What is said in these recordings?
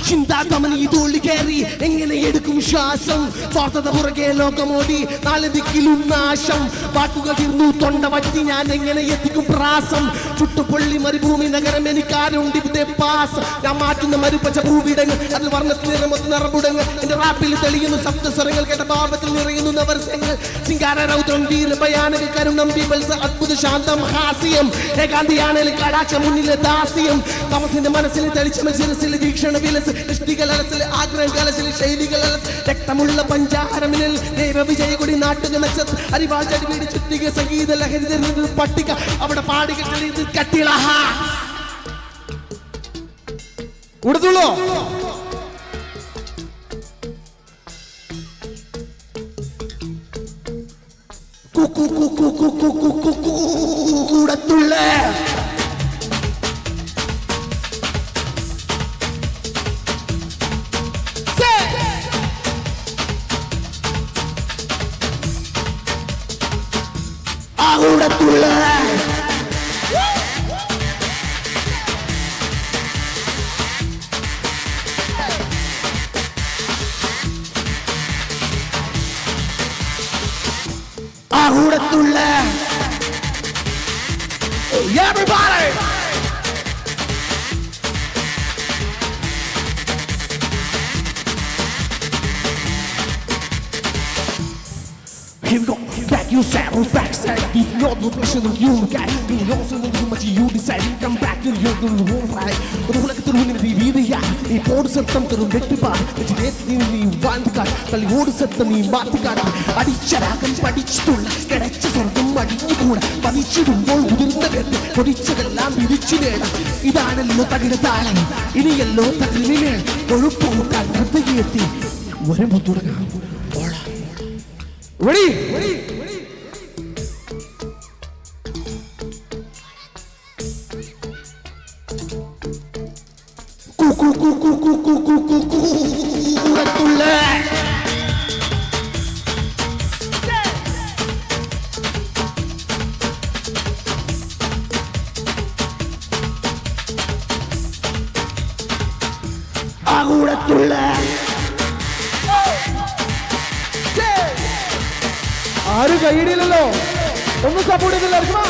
ചിന്താഗമനി തോളി കയറി എങ്ങനെ എടുക്കും ശ്വാസം സ്വാർത്ഥത പുറകെ ലോകമോടി നാല് ദിക്കിലും നാശം വാക്കുകൾ തീർന്നു തൊണ്ട വറ്റി ഞാൻ എങ്ങനെ എത്തിക്കും പ്രാസം ചുട്ടുപൊള്ളി മരുഭൂമി നഗരം എനിക്കാരുണ്ട് ഇവിടെ പാസ് ഞാൻ മാറ്റുന്ന മരുപ്പച്ച ഭൂവിടങ്ങൾ അതിൽ വർണ്ണത്തിൽ നിറമൊത്ത് നിറമുടങ്ങൾ എന്റെ റാപ്പിൽ തെളിയുന്നു ശബ്ദസ്വരങ്ങൾ കേട്ട ഭാവത്തിൽ നിറയുന്നു നവരസങ്ങൾ ശിങ്കാര രൗദ്രം വീര ഭയാനക കരുണം ബിബൽസ അത്ഭുത ശാന്തം ഹാസ്യം ഏകാന്തിയാണേൽ കടാക്ഷ മുന്നിലെ ദാസ്യം തമസിന്റെ മനസ്സിൽ തെളിച്ച മനസ്സിൽ വീക്ഷണ വിലസ് ആഗ്രഹം ശൈലികൾ രക്തമുള്ള പഞ്ചാരമിനിൽ വിജയകുടി നാട്ടുക നക്ഷത്ര അരിവാൾ ചടിവീട് ചുറ്റിക സംഗീത ലഹരി പട്ടിക അവിടെ പാടിക കട്ടിള കൊടുത്തുള്ളൂ കൂടത്തുള്ള കൂടത്തുള്ള കൂടത്തുള്ള everybody here we go back you saddle backside if you're the person that you got you also know how much you decide to come back to your whole right but who like to win the video ഈ പോട് സത്തം തരും വെട്ടിപ്പാട് നീ വാന്തിക്കാട് തള്ളി ഓട് സത്തം നീ മാറ്റിക്കാട് അടിച്ചരാകം പഠിച്ചിട്ടുള്ള കിടച്ച സ്വർഗം അടിഞ്ഞുകൂട പതിച്ചിടുമ്പോൾ ഉതിർന്ന കേട്ട് പൊടിച്ചതെല്ലാം പിരിച്ചു നേടാം ഇതാണല്ലോ തകിട താളം ഇനിയല്ലോ തകിലിമേൽ കൊഴുപ്പൂട്ടാൻ ഹൃദയത്തിൽ വരുമ്പോൾ തുടങ്ങാം ready ആരും കൈയിടില്ലല്ലോ ഒന്നും സപ്പോർട്ട് ചെയ്തില്ല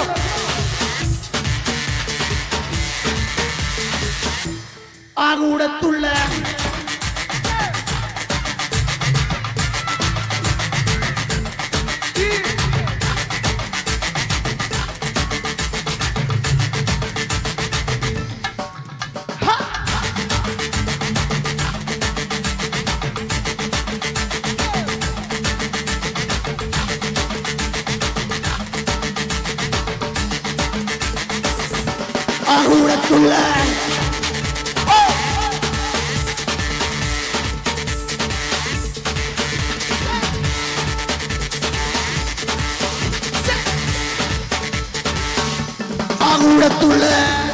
ആ കൂടത്തുള്ള കൂടത്തുള്ള കൂടത്തുള്ള